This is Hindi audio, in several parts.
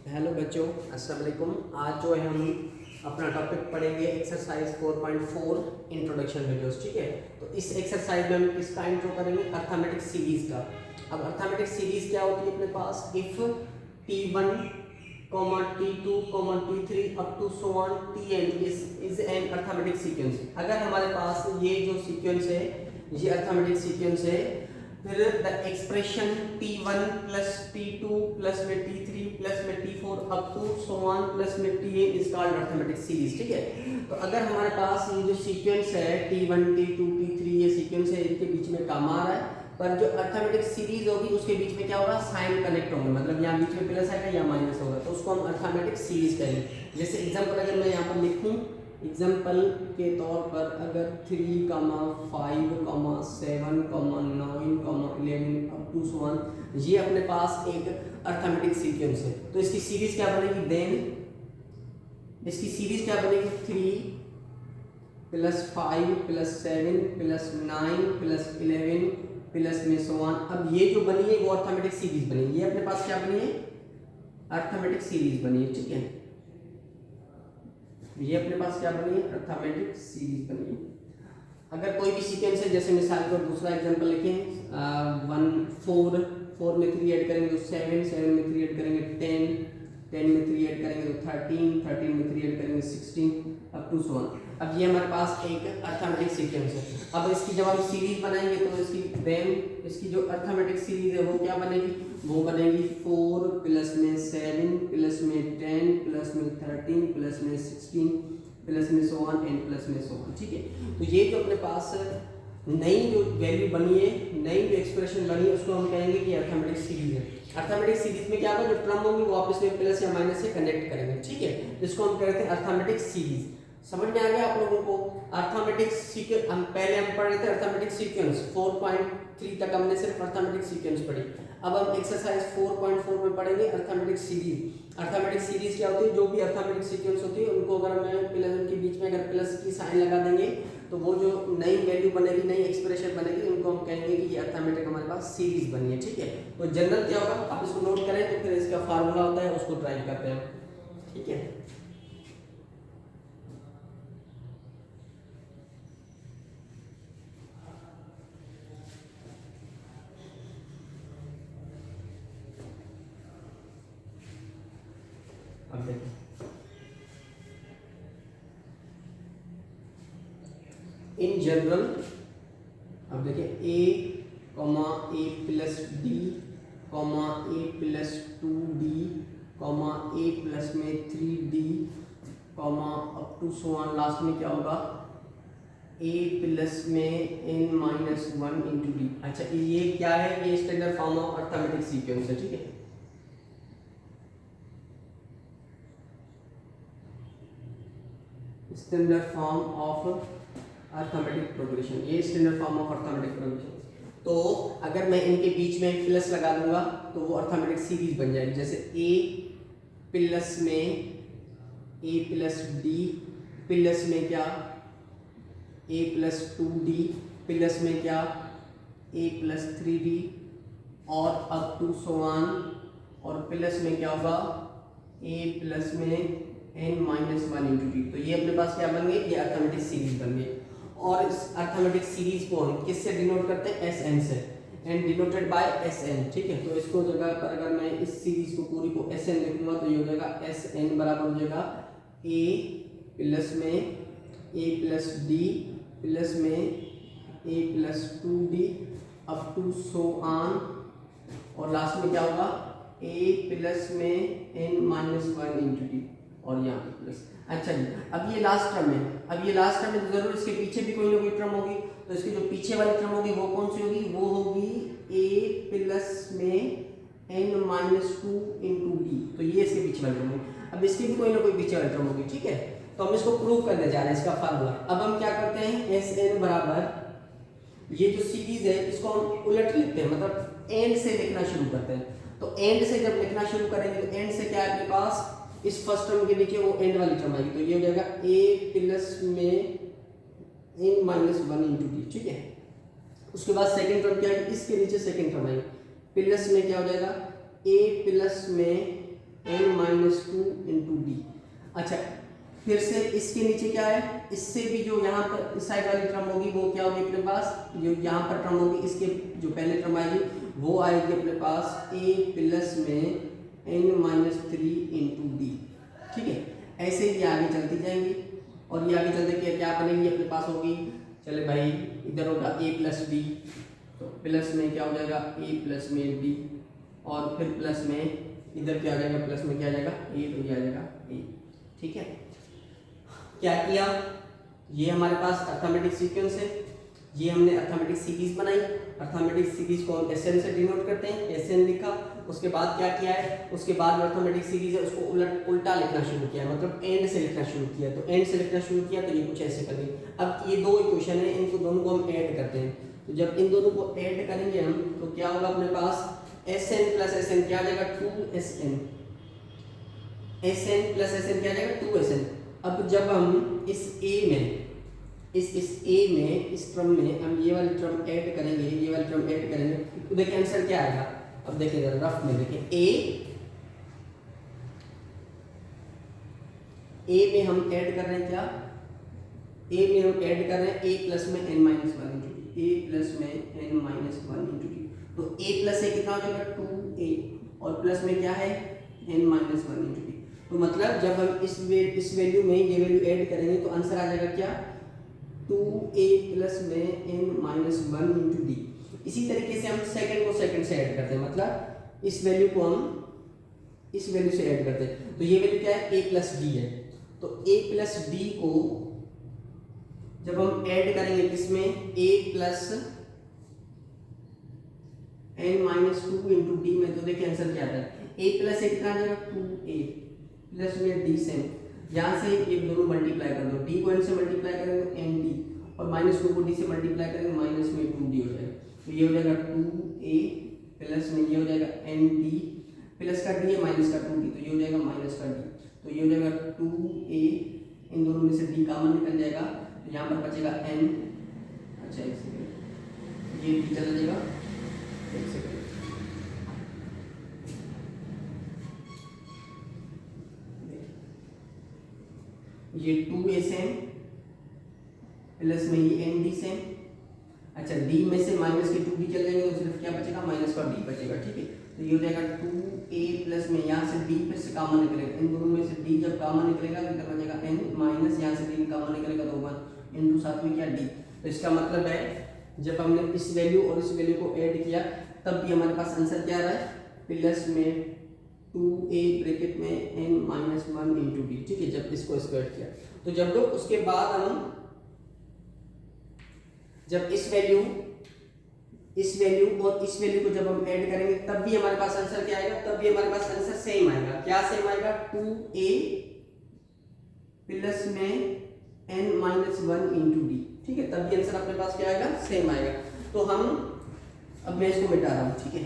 हेलो बच्चों, अस्सलाम वालेकुम। आज जो है हम अपना टॉपिक पढ़ेंगे एक्सरसाइज 4.4 इंट्रोडक्शन वीडियोस। ठीक है, तो इस एक्सरसाइज में हम किसका इंट्रो करेंगे? अर्थमेटिक सीरीज का। अब अर्थमेटिक सीरीज क्या होती है अपने पास? If T1, T2, T3 up to so on Tn is an arithmetic sequence. अगर हमारे पास ये जो सीक्वेंस है, ये अर्थमेटिक सीक्वेंस है, फिर the expression T1 plus T2 plus में T3 प्लस में T4 up to so on plus में Tn is called arithmetic series. ठीक है, तो अगर हमारे पास ये जो सीक्वेंस है T1 T2 T3 ये सीक्वेंस है, इनके बीच में काम आ रहा है, पर जो अर्थमेटिक सीरीज होगी उसके बीच में क्या होगा? साइन कनेक्ट होंगे, मतलब यहाँ बीच में प्लस आएगा या माइनस होगा, तो उसको हम अर्थमेटिक सीरीज कहेंगे। जैसे एग्जांपल अगर मैं यहाँ पर लिखूँ, एग्जाम्पल के तौर पर अगर 3, 5, 7, 9, 11 अप टू सो ऑन, ये अपने पास एक अर्थमेटिक सीक्वेंस है, तो इसकी सीरीज क्या बनेगी? देन इसकी सीरीज क्या बनेगी? 3 plus 5 plus 7 plus 9 plus 11 plus में सो ऑन। अब ये जो बनी है वो अर्थमेटिक सीरीज बनी है। ये अपने पास क्या बनी है? अर्थमेटिक सीरीज बनी है। ठीक है, ये अपने पास क्या बनी है? अर्थमेटिक सीरीज बनी है। अगर कोई भी सीक्वेंस है, जैसे मिसाल को दूसरा एग्जांपल लिखें, 4 में 3 ऐड करेंगे तो 7 में 3 ऐड करेंगे 10 में 3 ऐड करेंगे तो 13 में 3 ऐड करेंगे 16 अप टू सो ऑन। अब ये हमारे पास एक अर्थमेटिक सीक्वेंस है। अब इसकी जब हम सीरीज बनाएंगे तो इसकी जो अर्थमेटिक सीरीज है वो क्या बनेगी? वो बनेगी 4 प्लस में 7 प्लस में 10 प्लस में 13 प्लस में 16 प्लस में सो ऑन एंड प्लस में सो ऑन। ठीक है, तो ये जो अपने पास नई जो वैल्यू बनी है, नई जो एक्सप्रेशन बनी है, उसको हम कहेंगे कि अर्थमेटिक सीरीज है। अर्थमेटिक सीरीज में क्या होगा? जो टर्म होंगी वो आपस में प्लस या माइनस से कनेक्ट करेंगे। ठीक है, इसको हम कहते हैं अर्थमेटिक सीरीज। समझ में आ गया आप लोगों को? अर्थमेटिक सीक्वेंस हम पहले पढ़ रहे थे, अर्थमेटिक सीक्वेंस 4.3 तक हमने सिर्फ अर्थमेटिक सीक्वेंस पढ़ी। अब हम एक्सरसाइज 4.4 में पढ़ेंगे अर्थमेटिक सीरीज। अर्थमेटिक सीरीज क्या होती है? जो भी अर्थमेटिक सीक्वेंस होती है उनको अगर मैं प्लस, उनके बीच में अगर प्लस की साइन लगा देंगे तो वो जो नई वैल्यू बनेगी, नई एक्सप्रेशन बनेगी, उनको हम कहेंगे कि ये अर्थमेटिक हमारे पास सीरीज बनी है। ठीक है, तो जनरल क्या होगा आप इसको नोट करें, तो फिर इसका फार्मूला होता है, उसको ट्राई करते हैं। ठीक है, अब देखिए इन जनरल, अब देखिए a plus d a plus 2d a plus में 3d up to so on, last में क्या होगा? a प्लस में n माइनस 1 इंटू डी। अच्छा, ये क्या है? ये standard form of arithmetic sequence है। ठीक है, standard form of arithmetic progression, ये standard form of arithmetic progression. तो अगर मैं इनके बीच में प्लस लगा दूंगा तो वो अर्थमेटिक सीरीज बन जाएगी। जैसे a प्लस डी प्लस में क्या? a प्लस 2d प्लस में क्या? a प्लस 3d और अप टू सो ऑन, और प्लस में क्या होगा? a प्लस में n माइनस 1 इंटू डी। तो ये अपने पास क्या बन गई? ये अर्थमेटिक सीरीज बन गई। और इस अर्थमेटिक सीरीज को हम किससे डिनोट करते हैं? Sn से, एंड डिनोटेड बाय Sn। ठीक है, तो इसको जगह पर अगर मैं इस सीरीज को पूरी को Sn लिखूंगा तो ये हो जाएगा Sn बराबर हो जाएगा a प्लस में a प्लस डी प्लस में a plus 2d up to so on, और लास्ट में क्या होगा? a प्लस में n माइनस 1 इंटू डी, और यहाँ पे प्लस। अच्छा जी, अब ये लास्ट टर्म है। अब ये लास्ट टर्म है तो जरूर इसके पीछे भी कोई ना कोई टर्म होगी, तो इसकी जो पीछे वाली टर्म होगी वो कौन सी होगी? वो होगी a प्लस में n माइनस 2 इंटू डी। तो ये इसके पीछे वाली टर्म होगी। अब इसकी भी कोई ना कोई पीछे वाली टर्म होगी। ठीक है, तो हम इसको प्रूव करने जा रहे हैं, इसका फार्मूला। अब हम क्या करते हैं? Sn बराबर ये जो सीरीज है इसको हम उलट लिखते हैं, मतलब एंड से लिखना शुरू करते हैं। तो एंड से जब लिखना शुरू करेंगे तो एंड से क्या है अपने पास? इस फर्स्ट टर्म के नीचे वो एंड वाली टर्म आएगी, तो ये हो जाएगा a प्लस में n माइनस 1 इंटू डी। ठीक है, उसके बाद सेकंड टर्म क्या है? इसके नीचे सेकंड टर्म आएगी, प्लस में क्या हो जाएगा? a प्लस में n-2 इंटू डी। अच्छा फिर से इसके नीचे क्या है, इससे भी जो यहाँ पर इस साइड वाली टर्म होगी वो क्या होगी अपने पास, जो यहाँ पर टर्म होगी इसके जो पहले टर्म आएगी वो आएगी अपने पास a प्लस में n-3 इंटू डी। ठीक है, ऐसे ही आगे चलती जाएंगी और ये आगे चलते क्या बनेगी अपने पास होगी, चले भाई इधर होगा a प्लस डी, तो प्लस में क्या हो जाएगा a प्लस में डी, और फिर प्लस में इधर क्या आ जाएगा, प्लस में क्या आ जाएगा a, तो ये आ जाएगा a। ठीक है, क्या किया, ये हमारे पास अर्थमेटिक सीक्वेंस है, ये हमने अर्थमेटिक सीरीज बनाई, अर्थमेटिक सीरीज को हम एसएन से डिनोट करते हैं, एसएन लिखा। उसके बाद क्या किया है, उसके बाद अर्थमेटिक सीरीज है उसको उल्टा लिखना शुरू किया, मतलब एंड से लिखना शुरू किया। तो एंड से लिखना शुरू किया तो ये कुछ ऐसे कर दिए। अब ये दो इक्वेशन है, इनको दोनों को हम ऐड करते हैं, तो जब इन दोनों को ऐड करेंगे हम तो क्या होगा अपने पास एसएन प्लस एसएन क्या आ जाएगा 2SN, एसएन प्लस एसएन क्या आ जाएगा 2SN। अब जब हम इस A में इस टर्म में हम ये वाली टर्म ऐड करेंगे, ये वाली टर्म ऐड करेंगे तो देखिए आंसर क्या आएगा। अब देखिए जरा रफ में देखिए A में हम ऐड कर रहे हैं क्या, A में हम ऐड कर रहे हैं A प्लस में n-1 into D, A plus में n-1 इंटू डी। तो A प्लस A कितना हो जाएगा 2A और प्लस में क्या है n-1 इंटू डी। तो मतलब जब हम इस वैल्यू में ये वैल्यू ऐड करेंगे तो आंसर आ जाएगा क्या 2A प्लस में n-1 इंटू डी। इसी तरीके से हम सेकंड को सेकंड से ऐड करते हैं, मतलब इस वैल्यू को हम इस वैल्यू से ऐड करते हैं। तो ये वैल्यू क्या है A प्लस डी है, तो A प्लस डी को जब हम ऐड करेंगे किसमें A plus n-2 into D में, तो देखिए आंसर क्या आता है A प्लस A कितना आ जाएगा 2A प्लस में डी सेम, यहाँ से ये दोनों मल्टीप्लाई कर दो, डी को n से मल्टीप्लाई करेंगे तो nd और -2 को d से मल्टीप्लाई करेंगे माइनस में 2d हो जाएगा। तो ये हो जाएगा 2a प्लस में ये हो जाएगा nd, प्लस का d है माइनस का 2d, तो ये हो जाएगा माइनस का d, तो ये हो जाएगा 2a, इन दोनों में से d कॉमन निकल जाएगा तो यहाँ पर बचेगा n। अच्छा एक सेकंड, ये d चला जाएगा, एक सेकंड, ये 2a सेम प्लस में ये nd सेम। अच्छा d में से माइनस के 2d चल जाएंगे तो सिर्फ क्या बचेगा माइनस का d बचेगा। ठीक है, तो ये हो जाएगा 2a प्लस में यहाँ से d फिर से कॉमन निकलेगा, इन दोनों में से d जब कॉमन निकलेगा तो क्या बचेगा n माइनस यहाँ से d कॉमन निकलेगा तो 1 इंटू साथ में क्या d। तो इसका मतलब है जब हमने इस वैल्यू और इस वैल्यू को ऐड किया तब भी हमारे पास आंसर क्या रहा है प्लस में 2a ब्रैकेट में n-1 इंटू डी। ठीक है, जब इसको स्क्वायर किया तो जब लोग उसके बाद हम जब इस वैल्यू और इस वैल्यू को जब हम ऐड करेंगे तब भी हमारे पास आंसर क्या आएगा, तब भी हमारे पास आंसर सेम आएगा। क्या सेम आएगा 2a प्लस में n-1 इंटू डी। ठीक है, तब भी आंसर अपने पास क्या आएगा सेम आएगा। तो हम अब मैं इसको मिटा रहा हूं। ठीक है,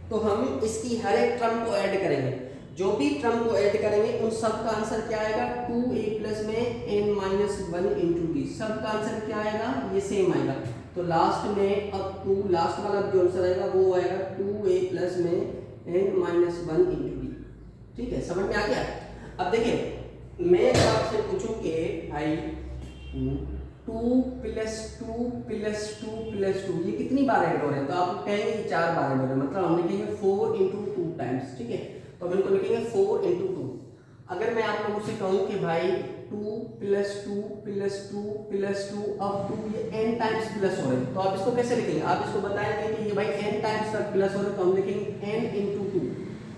तो हम इसकी हर एक टर्म को ऐड करेंगे, जो भी टर्म को ऐड करेंगे उन सब का आंसर क्या आएगा 2a प्लस में n-1 इंटू डी। सब का आंसर क्या आएगा ये सेम आएगा। तो लास्ट में अब लास्ट वाला जो आंसर आएगा वो आएगा 2a प्लस में n-1 इंटू डी। ठीक है, समझ में आ गया। अब देखिए मैं आपसे पूछूं कि भाई 2 प्लस 2 प्लस 2 प्लस 2 ये कितनी बार ऐड हो रहे हैं, तो आप कहेंगे 4 बार ऐड हो रहे हैं, मतलब हम लिखेंगे 4 इंटू 2 टाइम्स। ठीक है, तो हम इनको लिखेंगे 4 इंटू 2। अगर मैं आप लोगों से कहूँ कि भाई 2 प्लस 2 प्लस 2 प्लस 2 अब 2 ये n टाइम्स प्लस हो रहे हैं, तो आप इसको कैसे लिखेंगे, आप इसको बताएंगे कि ये भाई n टाइम्स तक प्लस हो रहे हैं, तो हम लिखेंगे n इंटू 2।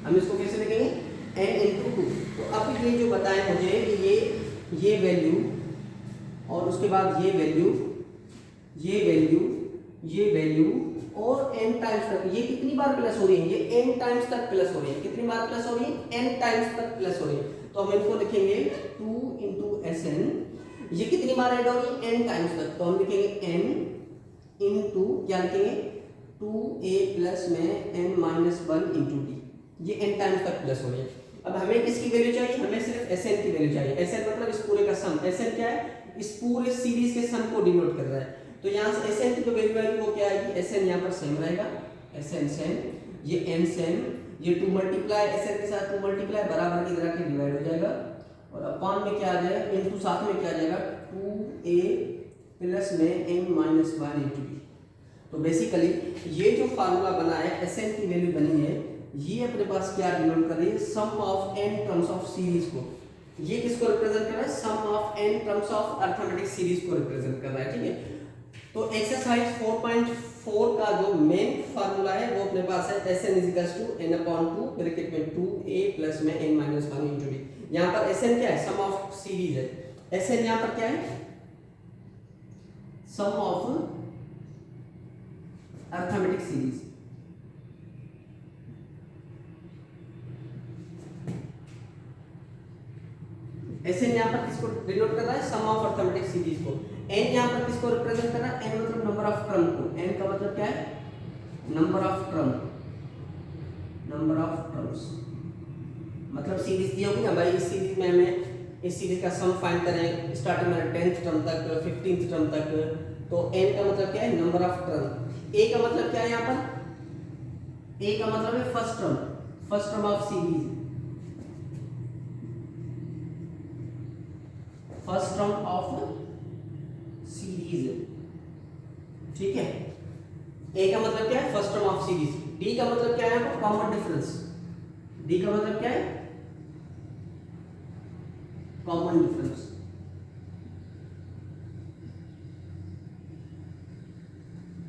हम इसको कैसे लिखेंगे n इंटू 2। तो अब ये जो बताएं मुझे कि ये वैल्यू और उसके बाद ये वैल्यू और n टाइम्स तक ये कितनी बार प्लस हो रही है, ये n टाइम्स तक प्लस हो रही है। कितनी बार प्लस हो रही है n टाइम्स तक प्लस हो रही है। तो हम इनको लिखेंगे 2 इंटू SN। ये कितनी बार ऐड हो रही है n टाइम्स तक, तो हम लिखेंगे n इंटू क्या लिखेंगे 2a प्लस में n-1 इंटू डी। ये n टाइम्स तक प्लस हो रही है। अब हमें किसकी वैल्यू चाहिए, हमें सिर्फ SN की वैल्यू चाहिए। SN मतलब इस पूरे का सम। SN क्या है, इस पूरे सीरीज के सम को डिनोट कर रहा है। तो तो यहाँ से एस एन की जो वैल्यू आएगी वो क्या आएगी, एस एन यहाँ पर सेम रहेगा, एस एन सेम, ये एन सेम, ये 2 मल्टीप्लाई एस एन के साथ 2 मल्टीप्लाई बराबर की तरह के डिवाइड हो जाएगा और अपॉन में क्या आ जाएगा, इनटू साथ में क्या आ जाएगा 2a प्लस में n माइनस 1 इंटू बी। तो बेसिकली ये जो फार्मूला बना है एस एन की वैल्यू बनी है, ये अपने पास क्या डिनोट कर रही है, sum of n terms of series को। ये किसको रिप्रेजेंट कर रहा है, sum of n terms of arithmetic series को रिप्रेजेंट कर रहा है, ठीक है। तो एक्सरसाइज 4.4 का जो मेन फार्मूला है वो अपने पास है Sn = n/2 ब्रैकेट में 2a प्लस में n - 1 इंटू b। यहाँ पर Sn क्या है, सम ऑफ सीरीज है। Sn यहाँ पर क्या है, sum of arithmetic series. Sn यहाँ पर किसको डिनोट कर रहा है, सम ऑफ अरिथमेटिक सीरीज को। n यहाँ पर किसको रिप्रेजेंट कर रहा है, n मतलब नंबर ऑफ टर्म को। n का मतलब क्या है, number of term, number of terms. मतलब सीरीज दी होगी ना भाई, इस सीरीज में हमें इस सीरीज का सम फाइंड करें स्टार्टिंग में 10th टर्म तक 15th टर्म तक, तो n का मतलब क्या है, नंबर ऑफ टर्म। a का मतलब क्या है, यहाँ पर a का मतलब है first term, first term of series, first term of series, ठीक है। ए का मतलब क्या है, first term of series. D का मतलब क्या है, कॉमन डिफरेंस। डी का मतलब क्या है, कॉमन डिफरेंस,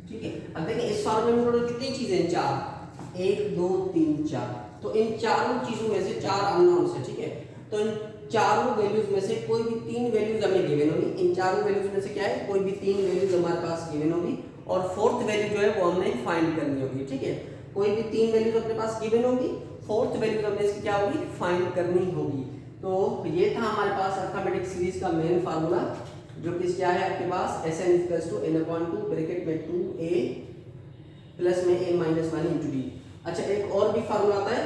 ठीक है। अब देखिए इस फॉर्मूले में टोटल कितनी चीजें हैं, 4, 1 2 3 4। तो इन चारों चीजों में से 4 अननोन्स है, ठीक है। तो इन चारों वैल्यूज में से कोई भी 3 वैल्यूज हमें गिवन होगी। इन चारों वैल्यूज में से क्या है, कोई भी 3 वैल्यूज हमारे पास गिवन होगी और फोर्थ वैल्यू जो है वो हमने फाइंड करनी होगी, ठीक है। कोई भी 3 वैल्यूज अपने पास गिवन होगी, फोर्थ वैल्यू हमने इसकी क्या होगी, फाइंड करनी होगी। तो ये था हमारे पास अरिथमेटिक सीरीज का मेन फार्मूला, जो कि क्या है आपके पास, Sn = n/2 ब्रैकेट में 2a प्लस में n - 1 इंटू b। अच्छा एक और भी फार्मूला आता है,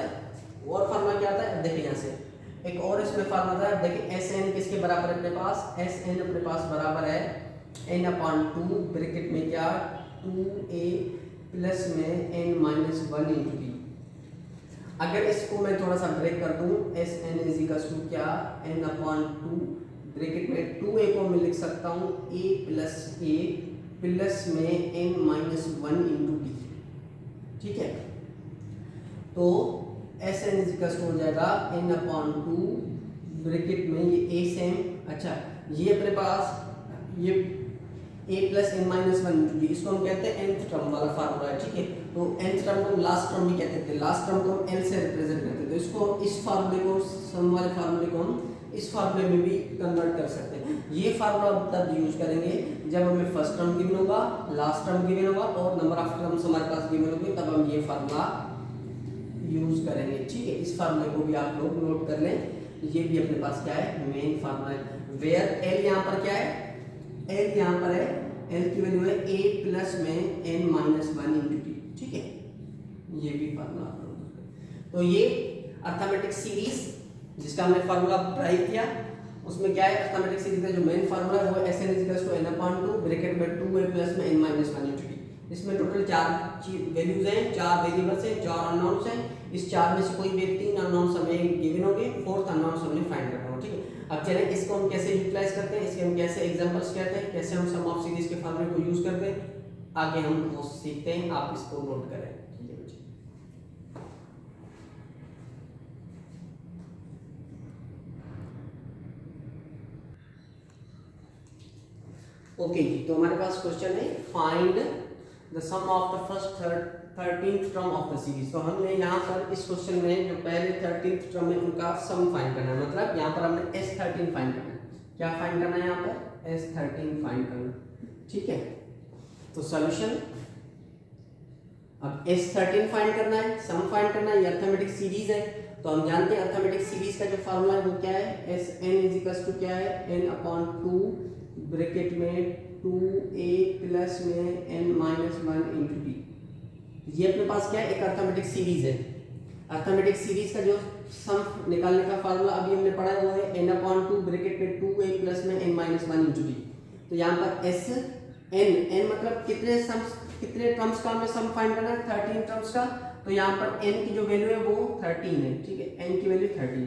और फार्मूला क्या आता है, देखिए यहाँ से एक और इसमें फार्मूला था, देखिए Sn किसके बराबर है अपने पास, Sn अपने पास बराबर है n/2 ब्रैकेट में क्या 2a प्लस में n - 1 इंटू b। अगर इसको मैं थोड़ा सा ब्रेक कर दूं, Sn = क्या n/2 ब्रैकेट में 2a को मैं लिख सकता हूँ a प्लस में n - 1 इंटू b, ठीक है। तो Sn हो जाएगा n/2 ब्रैकेट में ये a सेम, अच्छा ये अपने पास ये a plus n - 1 into b, इसको हम कहते हैं nth टर्म वाला फार्मूला है, ठीक है। तो nth टर्म को लास्ट टर्म भी कहते थे, लास्ट टर्म को हम n से रिप्रेजेंट करते थे। तो इसको इस फार्मूले को, सम वाले फार्मूले को हम इस फार्मूले में भी कन्वर्ट कर सकते हैं। ये फार्मूला तब यूज करेंगे जब हमें फर्स्ट टर्म गिवन होगा, लास्ट टर्म गिवन होगा और नंबर ऑफ टर्म्स हमारे पास गिवन होंगे, तब हम ये फार्मूला यूज करेंगे, ठीक है। इस फार्मूले को भी आप लोग नोट कर लें, ये भी अपने पास क्या है, मेन फार्मूला है। वेयर एल यहाँ पर क्या है, एल यहाँ पर है, एल की वैल्यू है a प्लस में n - 1 इंटू b, ठीक है। ये भी फार्मूला आप लोग, तो ये अरिथमेटिक सीरीज जिसका हमने फार्मूला ड्राइव किया, उसमें क्या है, अरिथमेटिक सीरीज का जो मेन फार्मूला है वो Sn = n/2 ब्रैकेट में 2a प्लस में n - 1 इंटू b। इसमें टोटल 4 वैल्यूज हैं, 4 वेरिएबल्स हैं, 4 अननोन्स हैं। इस 4 में से कोई भी 3 अननोन्स हमें गिवन होंगे, फोर्थ अननोन्स हमने फाइंड करना होगा, ठीक है। अब चलिए इसको हम कैसे यूटिलाइज करते हैं, इसके हम कैसे एग्जांपल्स कहते हैं, कैसे हम सम ऑफ सीरीज के फार्मूले को यूज करते हैं, आगे हम वो सीखते हैं। आप इसको नोट करें, ठीक है बच्चे। ओके जी, तो हमारे पास क्वेश्चन है find the sum of the first 13th term of the series. तो हमने यहाँ पर इस क्वेश्चन में जो पहले 13th टर्म है उनका सम फाइंड करना है, मतलब यहाँ पर हमने S13 फाइंड करना है। क्या फाइंड करना है, यहाँ पर S13 फाइंड करना, ठीक है। तो सॉल्यूशन, अब S13 फाइंड करना है, सम फाइंड करना है, ये अरिथमेटिक सीरीज है। तो हम जानते हैं अरिथमेटिक सीरीज का जो फार्मूला है वो क्या है, Sn क्या है, n/2 ब्रैकेट में 2a प्लस में n - 1 इंटू b। ये अपने पास क्या है, एक अरिथमेटिक सीरीज है। अरिथमेटिक सीरीज का जो सम निकालने का फार्मूला अभी हमने पढ़ा है वो है n/2 ब्रैकेट में 2a प्लस में n - 1 इंटू b। तो यहाँ पर n मतलब कितने टर्म्स का हमें सम फाइंड करना है, 13 टर्म्स का। तो यहाँ पर n की जो वैल्यू है वो 13 है, ठीक है, n की वैल्यू 13।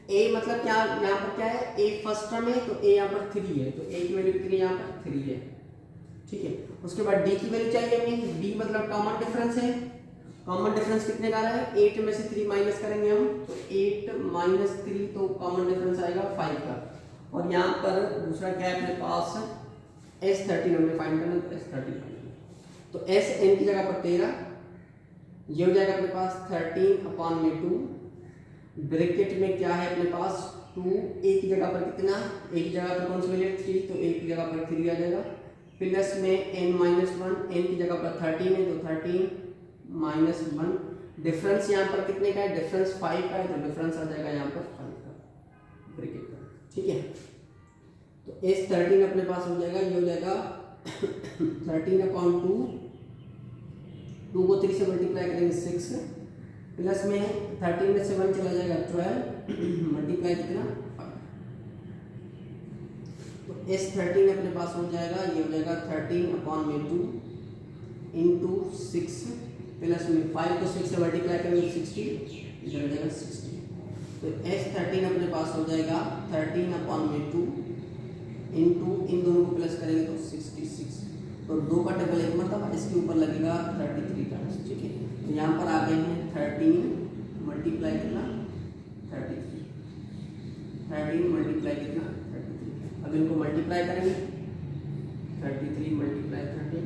a मतलब क्या, यहाँ पर क्या है, a फर्स्ट टर्म है तो a यहाँ पर 3 है, तो a की वैल्यू कितनी यहाँ पर 3 है, ठीक है। उसके बाद d की वैल्यू चाहिए हमें, d मतलब कॉमन डिफरेंस है, कॉमन डिफरेंस कितने का आ रहा है, 8 में से 3 माइनस करेंगे हम, तो 8 माइनस 3 तो कॉमन डिफरेंस आएगा 5 का। और यहाँ पर दूसरा क्या है अपने पास, S13 हमने फाइंड करना, तो S13 तो S n की जगह पर 13, ये हो जाएगा अपने पास 13/2, ब्रैकेट में क्या है अपने पास 2, a की जगह पर कितना, a की जगह पर कौन सी वैल्यू 3, तो a की जगह पर 3 आ जाएगा, प्लस में n-1, n की जगह पर 13 है तो 13 -1, डिफरेंस यहाँ पर कितने का है, डिफरेंस 5 का है, तो डिफरेंस आ जाएगा यहाँ पर 5 का, ब्रैकेट का, ठीक है। तो S13 अपने पास हो जाएगा, ये हो जाएगा 13/2, 2 को 3 से मल्टीप्लाई करेंगे 6, प्लस में 13 में से 1 चला जाएगा 12, मल्टीप्लाई कितना 5, तो S13 अपने पास हो जाएगा, ये हो जाएगा 13/2 इंटू 6, प्लस में 5 को 6 से मल्टीप्लाई करेंगे 60, इधर हो जाएगा 60, तो S13 अपने पास हो जाएगा 13/2 इंटू इन दोनों को प्लस करेंगे तो 66, तो 2 का टेबल एक मतलब इसके ऊपर लगेगा 33 टाइम्स, ठीक है। तो यहाँ पर आ गए हैं 13 मल्टीप्लाई कितना 33, 13 मल्टीप्लाई कितना 33, अब इनको मल्टीप्लाई करेंगे 33 मल्टीप्लाई 13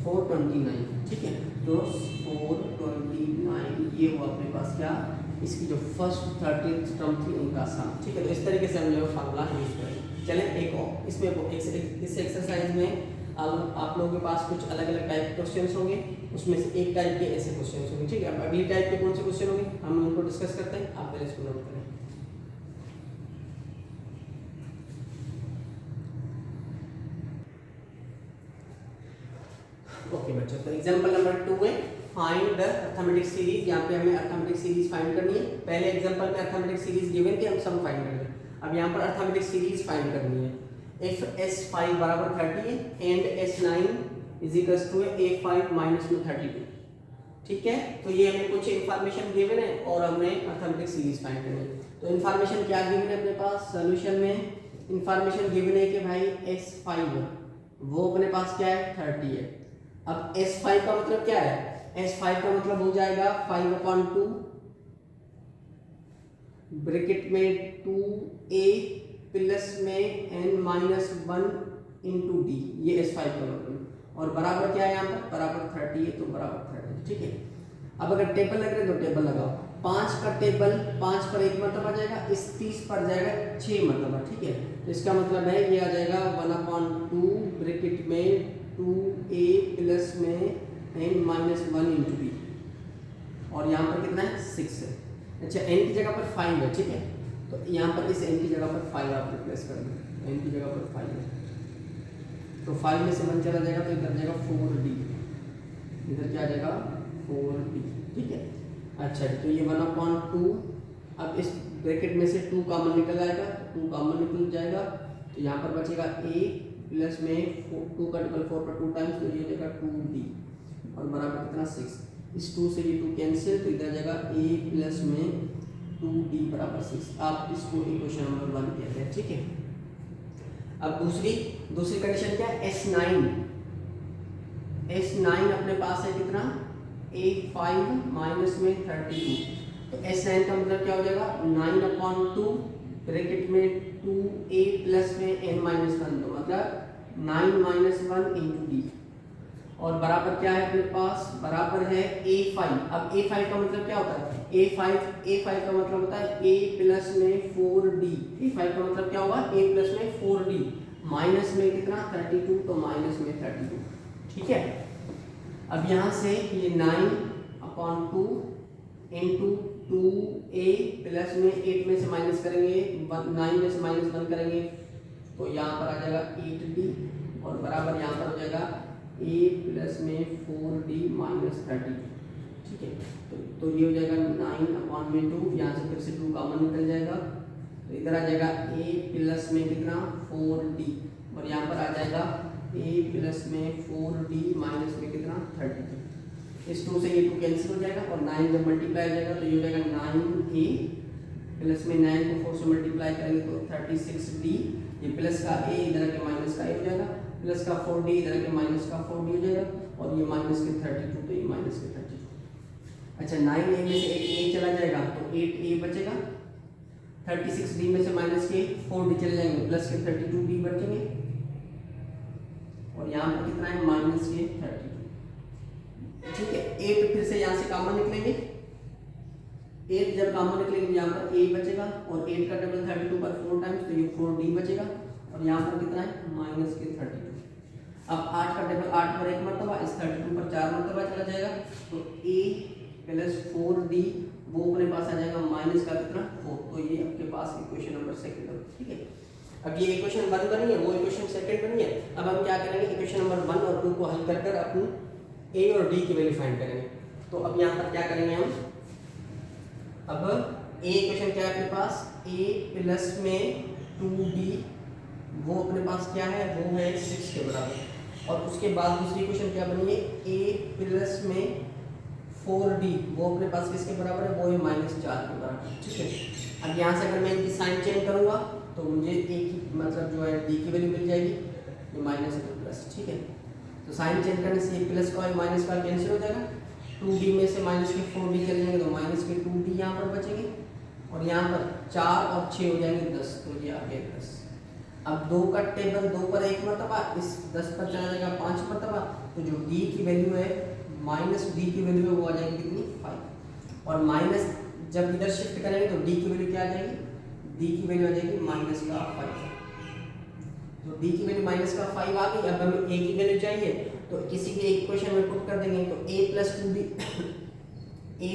429, ठीक है, तो 429 ये हुआ अपने पास क्या, इसकी जो फर्स्ट 13th टर्म थी उनका सम, ठीक है। तो इस तरीके से हम जो फार्मूला यूज करें। चलें एक और इसमें इस एक्सरसाइज में आप लोगों के पास कुछ अलग अलग टाइप के क्वेश्चंस होंगे, उसमें से एक टाइप के ऐसे क्वेश्चंस होंगे, ठीक है। अब अगली टाइप के कौन से क्वेश्चन होंगे हम उनको डिस्कस करते हैं, आप पहले इसको नोट करें। ओके बच्चों, तो एग्जांपल नंबर 2 है फाइंड द अरिथमेटिक सीरीज। यहाँ पे हमें अरिथमेटिक सीरीज फाइंड करनी है। पहले एग्जांपल में अरिथमेटिक सीरीज गिवन थी, हम सम फाइंड कर रहे हैं। अब यहाँ पर अरिथमेटिक सीरीज फाइंड करनी है। इफ S5 बराबर 30 है and S9 is equals to A5 minus में 32, ठीक है। तो ये हमें कुछ इंफॉर्मेशन गिवन है और हमने अरिथमेटिक सीरीज फाइंड करनी है। तो इंफॉर्मेशन क्या गिवन है अपने पास, सॉल्यूशन में इंफॉर्मेशन गिवन है कि भाई S5 वो अपने पास क्या है 30 है। अब S5 का मतलब क्या है, S5 का मतलब हो जाएगा 5/2 ब्रैकेट में 2a प्लस में n-1 इंटू डी, ये S5 का मतलब, और बराबर क्या है यहाँ पर बराबर 30 है, तो बराबर 30, ठीक है। अब अगर टेबल लग रहे तो टेबल लगाओ, 5 का टेबल 5 पर 1 मतलब आ जाएगा, इस 30 पर जाएगा 6 मतलब, ठीक है। तो इसका मतलब है ये आ जाएगा 1/2 ब्रैकेट में 2a प्लस में n-1 इंटू b, और यहाँ पर कितना है 6 है। अच्छा n की जगह पर 5 है, ठीक है। तो यहाँ पर इस n की जगह पर 5 आप रिप्लेस कर दो, n की जगह पर 5 है, तो 5 में से 1 चला जाएगा तो इधर जाएगा 4d, इधर क्या आ जाएगा 4d, ठीक है। अच्छा तो ये 1/2, अब इस ब्रैकेट में से 2 कॉमन निकल जाएगा, 2 कॉमन निकल जाएगा, तो यहाँ पर बचेगा a प्लस में 2 का टेबल 4 पर 2 टाइम्स, तो ये हो जाएगा 2d, और बराबर कितना 6, इस 2 से ये 2 कैंसिल, तो इधर जाएगा a प्लस में 2d बराबर 6। आप इसको इक्वेशन नंबर 1 कहते हैं, ठीक है। अब दूसरी कंडीशन क्या है, S9 अपने पास है कितना A5 माइनस में 32, तो S9 का मतलब क्या हो जाएगा 9/2 ब्रैकेट में 2a प्लस में n-1, तो मतलब 9-1 इंटू डी, और बराबर क्या है अपने पास बराबर है A5। अब A5 का मतलब क्या होता है, A5 का मतलब होता है a प्लस में 4d, A5 का मतलब क्या होगा a प्लस में 4d, माइनस में कितना 32, तो माइनस में 32, ठीक है। अब यहाँ से ये 9/2 इंटू 2a प्लस में 8 में से माइनस करेंगे 9 में से -1 करेंगे, तो यहाँ पर आ जाएगा 8d, और बराबर यहाँ पर हो जाएगा a प्लस में 4d माइनस 32, ठीक है। तो ये हो जाएगा 9/2, यहाँ से फिर से 2 कॉमन निकल जाएगा, तो इधर आ जाएगा a प्लस में कितना 4d, और यहाँ पर आ जाएगा a प्लस में 4d माइनस में कितना 32। इस 2 से ये 2 कैंसिल हो जाएगा, और 9 जब मल्टीप्लाई हो जाएगा तो ये हो जाएगा 9a प्लस में 9 को 4 से मल्टीप्लाई करेंगे तो 36d, ये प्लस का a इधर के माइनस का a हो जाएगा, प्लस का 4d इधर के माइनस का 4d हो जाएगा, और ये माइनस के 32 तो ये माइनस के 32। अच्छा 9a में से एक a चला जाएगा तो 8a बचेगा, 36d में से माइनस के 4d चले जाएंगे, प्लस के 32d बचेंगे, और यहाँ पर कितना है माइनस के 32। ठीक है, 8 फिर से यहाँ से कॉमन निकलेंगे, 8 जब कॉमन निकलेंगे यहाँ पर a बचेगा, और 8 का डबल 32 पर 4 टाइम्स तो ये 4d बचेगा, और यहाँ पर कितना है माइनस के 32। अब 8 का डबल 8 पर 1 मरतबा, इस 32 पर 4 मरतबा चला जाएगा, तो a प्लस 4d वो अपने पास आ जाएगा माइनस का कितना 4, तो ये आपके पास इक्वेशन नंबर सेकंड है। ठीक है, अब ये इक्वेशन 1 बनी है, वो इक्वेशन सेकंड बनी है। अब हम क्या करेंगे, इक्वेशन नंबर 1 और 2 को हल कर कर अपन a और d की वैल्यू फाइंड करेंगे। तो अब यहाँ पर क्या करेंगे हम, अब a इक्वेशन क्या है अपने पास, a प्लस में 2d वो अपने पास क्या है, वो है 6 के बराबर, और उसके बाद दूसरी इक्वेशन क्या बनी है, a प्लस में 4d वो अपने पास किसके बराबर है, वो है -4 के बराबर। ठीक है, अब यहाँ से अगर मैं इनकी साइन चेंज करूँगा तो मुझे a की मतलब जो है d की वैल्यू मिल जाएगी, ये माइनस और प्लस। ठीक है, तो साइन चेंज करने से ये प्लस का और माइनस का कैंसिल हो जाएगा, 2d में से माइनस के 4d चले जाएंगे तो माइनस के 2d यहाँ पर बचेंगे, और यहाँ पर 4 और 6 हो जाएंगे 10, तो ये आ गया 10। अब 2 का टेबल 2 पर 1 मरतबा, इस 10 पर चला जाएगा 5 मरतबा, तो जो d की वैल्यू है माइनस d की वैल्यू है वो आ जाएगी कितनी 5, और माइनस जब इधर शिफ्ट करेंगे तो d की वैल्यू क्या आ जाएगी, d की वैल्यू आ जाएगी माइनस का 5, तो d की वैल्यू माइनस का 5 आ गई। अब हमें a की वैल्यू चाहिए, तो किसी के एक इक्वेशन में पुट कर देंगे, तो a plus 2d a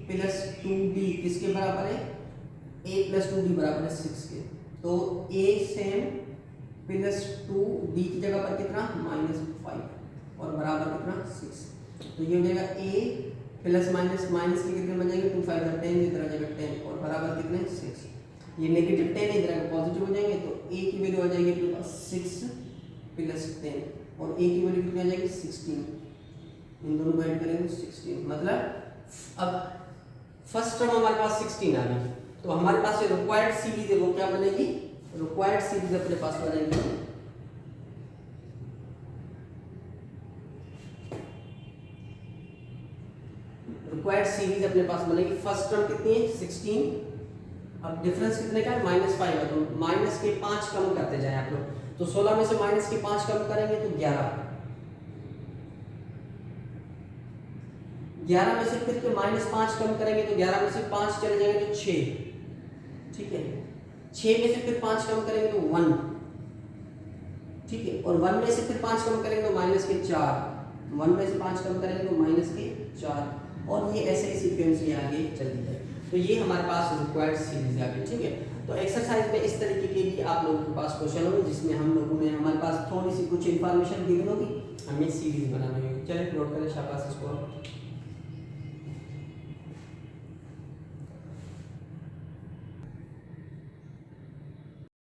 plus 2d किसके बराबर है, a प्लस 2d बराबर है 6 के, तो a सेम प्लस 2d की जगह पर कितना -5 और बराबर कितना 6, तो ये हो जाएगा a प्लस माइनस माइनस के कितने बन जाएंगे 2 5 10, इधर आ जाएगा 10 और बराबर कितने 6, ये नेगेटिव 10 इधर आकर पॉजिटिव हो जाएंगे, तो a की वैल्यू आ जाएगी अपने पास 6 प्लस 10, और a की वैल्यू कितनी आ जाएगी 16, इन दोनों को ऐड करेंगे 16, मतलब अब फर्स्ट टर्म हमारे पास 16 आ गई, तो हमारे पास जो रिक्वायर्ड सीरीज है वो क्या बनेगी, रिक्वायर्ड सीरीज अपने पास बनेगी रिक्वायर्ड सीरीज अपने पास बनेगी। फर्स्ट टर्म कितनी है 16, अब डिफरेंस कितने का है -5 है, तो माइनस के 5 कम करते जाए आप लोग, तो 16 में से माइनस के 5 कम करेंगे तो 11 में से फिर -5 कम करेंगे तो 11 में से 5 चले जाएंगे तो 6। ठीक है, 6 में से फिर 5 कम करेंगे तो 1। ठीक है, और 1 में से फिर 5 कम करेंगे तो माइनस के 4, 1 में से 5 कम करेंगे तो माइनस के 4, और ये ऐसे ही सीक्वेंस ये आगे चलती है। तो ये हमारे पास रिक्वायर्ड सीरीज आ गई। ठीक है, तो एक्सरसाइज में इस तरीके के भी आप लोगों के पास क्वेश्चन होंगे जिसमें हम लोगों ने हमारे पास थोड़ी सी कुछ इन्फॉर्मेशन दी होगी, हमें सीरीज बनानी होगी। चलिए नोट करें शाबाश इसको।